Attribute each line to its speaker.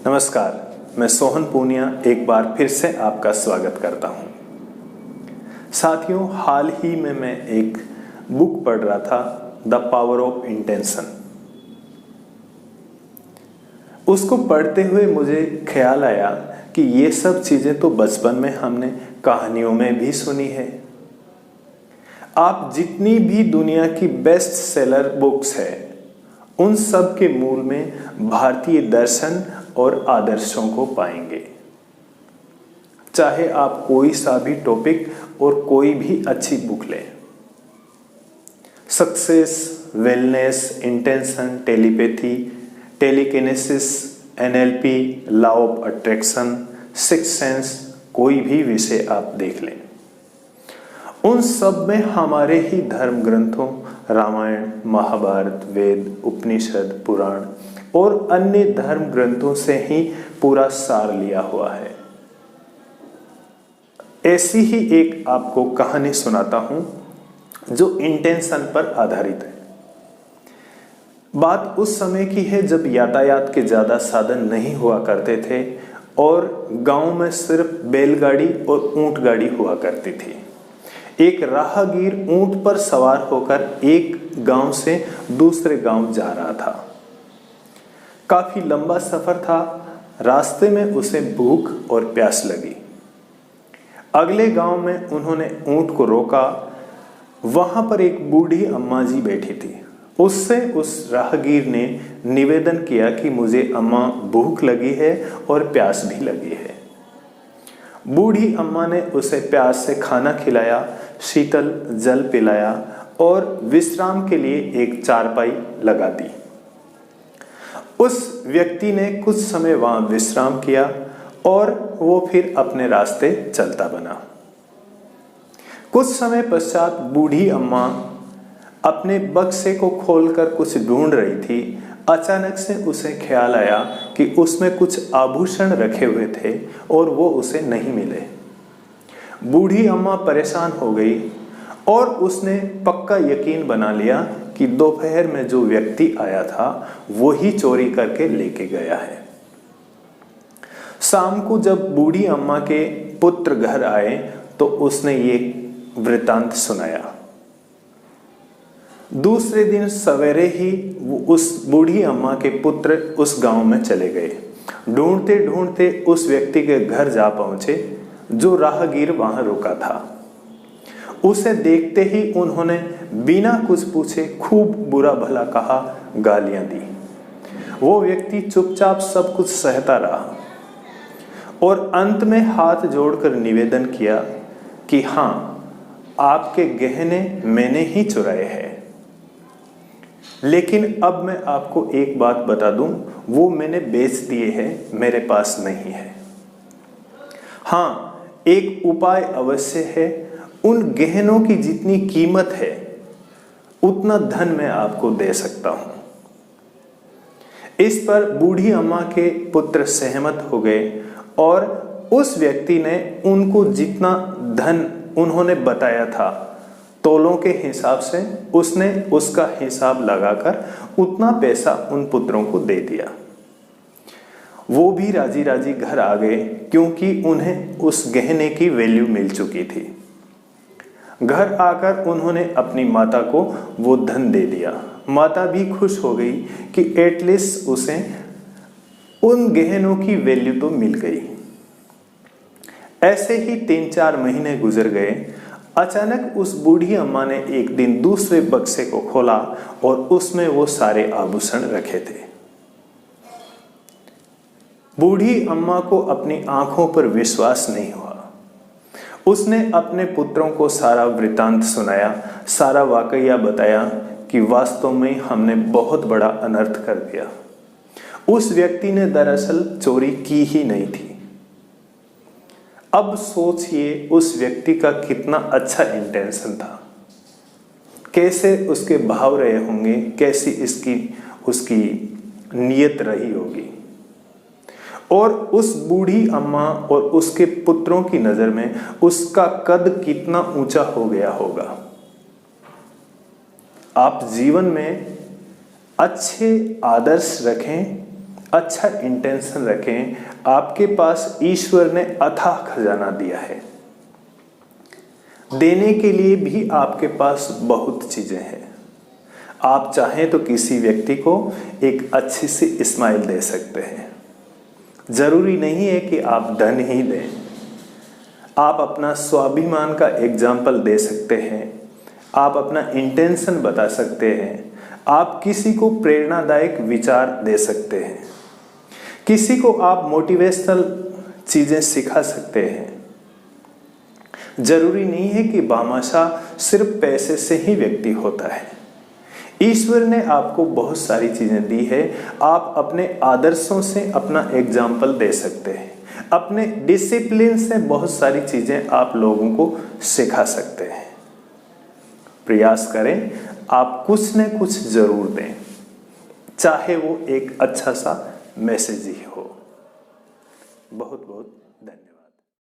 Speaker 1: नमस्कार, मैं सोहन पूनिया एक बार फिर से आपका स्वागत करता हूं। साथियों, हाल ही में मैं एक बुक पढ़ रहा था, द पावर ऑफ इंटेंशन। उसको पढ़ते हुए मुझे ख्याल आया कि ये सब चीजें तो बचपन में हमने कहानियों में भी सुनी है। आप जितनी भी दुनिया की बेस्ट सेलर बुक्स है, उन सब के मूल में भारतीय दर्शन और आदर्शों को पाएंगे। चाहे आप कोई सा भी टॉपिक और कोई भी अच्छी बुक लें, success, wellness, intention, telepathy, telekinesis, NLP, law of attraction, six sense, कोई भी विषय आप देख लें, उन सब में हमारे ही धर्म ग्रंथों रामायण, महाभारत, वेद, उपनिषद, पुराण और अन्य धर्म ग्रंथों से ही पूरा सार लिया हुआ है। ऐसी ही एक आपको कहानी सुनाता हूं जो इंटेंशन पर आधारित है। बात उस समय की है जब यातायात के ज्यादा साधन नहीं हुआ करते थे और गांव में सिर्फ बैलगाड़ी और ऊंट गाड़ी हुआ करती थी। एक राहगीर ऊंट पर सवार होकर एक गांव से दूसरे गांव जा रहा था। काफी लंबा सफर था। रास्ते में उसे भूख और प्यास लगी। अगले गांव में उन्होंने ऊंट को रोका। वहां पर एक बूढ़ी अम्मा जी बैठी थी। उससे उस राहगीर ने निवेदन किया कि मुझे अम्मा भूख लगी है और प्यास भी लगी है। बूढ़ी अम्मा ने उसे प्यास से खाना खिलाया, शीतल जल पिलाया और विश्राम के लिए एक चारपाई लगा दी। उस व्यक्ति ने कुछ समय वहां विश्राम किया और वो फिर अपने रास्ते चलता बना। कुछ समय पश्चात बूढ़ी अम्मा अपने बक्से को खोलकर कुछ ढूंढ रही थी। अचानक से उसे ख्याल आया कि उसमें कुछ आभूषण रखे हुए थे और वो उसे नहीं मिले। बूढ़ी अम्मा परेशान हो गई और उसने पक्का यकीन बना लिया कि दोपहर में जो व्यक्ति आया था वो ही चोरी करके लेके गया है। शाम को जब बूढ़ी अम्मा के पुत्र घर आए तो उसने ये वृतांत सुनाया। दूसरे दिन सवेरे ही उस बूढ़ी अम्मा के पुत्र उस गांव में चले गए। ढूंढते ढूंढते उस व्यक्ति के घर जा पहुंचे जो राहगीर वहां रुका था। उसे देखते ही उन्होंने बिना कुछ पूछे खूब बुरा भला कहा, गालियां दी। वो व्यक्ति चुपचाप सब कुछ सहता रहा और अंत में हाथ जोड़कर निवेदन किया कि हाँ, आपके गहने मैंने ही चुराए हैं, लेकिन अब मैं आपको एक बात बता दूं, वो मैंने बेच दिए हैं, मेरे पास नहीं है। हाँ, एक उपाय अवश्य है। उन गहनों की जितनी कीमत है उतना धन मैं आपको दे सकता हूं। इस पर बूढ़ी अम्मा के पुत्र सहमत हो गए और उस व्यक्ति ने उनको जितना धन उन्होंने बताया था तोलों के हिसाब से, उसने उसका हिसाब लगाकर उतना पैसा उन पुत्रों को दे दिया। वो भी राजी राजी घर आ गए क्योंकि उन्हें उस गहने की वैल्यू मिल चुकी थी। घर आकर उन्होंने अपनी माता को वो धन दे दिया। माता भी खुश हो गई कि एटलीस्ट उसे उन गहनों की वैल्यू तो मिल गई। ऐसे ही 3-4 महीने गुजर गए। अचानक उस बूढ़ी अम्मा ने एक दिन दूसरे बक्से को खोला और उसमें वो सारे आभूषण रखे थे। बूढ़ी अम्मा को अपनी आंखों पर विश्वास नहीं हुआ। उसने अपने पुत्रों को सारा वृतांत सुनाया, सारा वाकया बताया कि वास्तव में हमने बहुत बड़ा अनर्थ कर दिया। उस व्यक्ति ने दरअसल चोरी की ही नहीं थी। अब सोचिए उस व्यक्ति का कितना अच्छा इंटेंशन था, कैसे उसके भाव रहे होंगे, कैसी उसकी नीयत रही होगी। और उस बूढ़ी अम्मा और उसके पुत्रों की नजर में उसका कद कितना ऊंचा हो गया होगा। आप जीवन में अच्छे आदर्श रखें, अच्छा इंटेंशन रखें। आपके पास ईश्वर ने अथाह खजाना दिया है, देने के लिए भी आपके पास बहुत चीजें हैं। आप चाहें तो किसी व्यक्ति को एक अच्छी सी स्माइल दे सकते हैं। जरूरी नहीं है कि आप धन ही दें, आप अपना स्वाभिमान का एग्जाम्पल दे सकते हैं, आप अपना इंटेंशन बता सकते हैं, आप किसी को प्रेरणादायक विचार दे सकते हैं, किसी को आप मोटिवेशनल चीजें सिखा सकते हैं। जरूरी नहीं है कि भामाशाह सिर्फ पैसे से ही व्यक्ति होता है। ईश्वर ने आपको बहुत सारी चीजें दी है। आप अपने आदर्शों से अपना एग्जाम्पल दे सकते हैं, अपने डिसिप्लिन से बहुत सारी चीजें आप लोगों को सिखा सकते हैं। प्रयास करें, आप कुछ न कुछ जरूर दें, चाहे वो एक अच्छा सा मैसेज ही हो। बहुत बहुत धन्यवाद।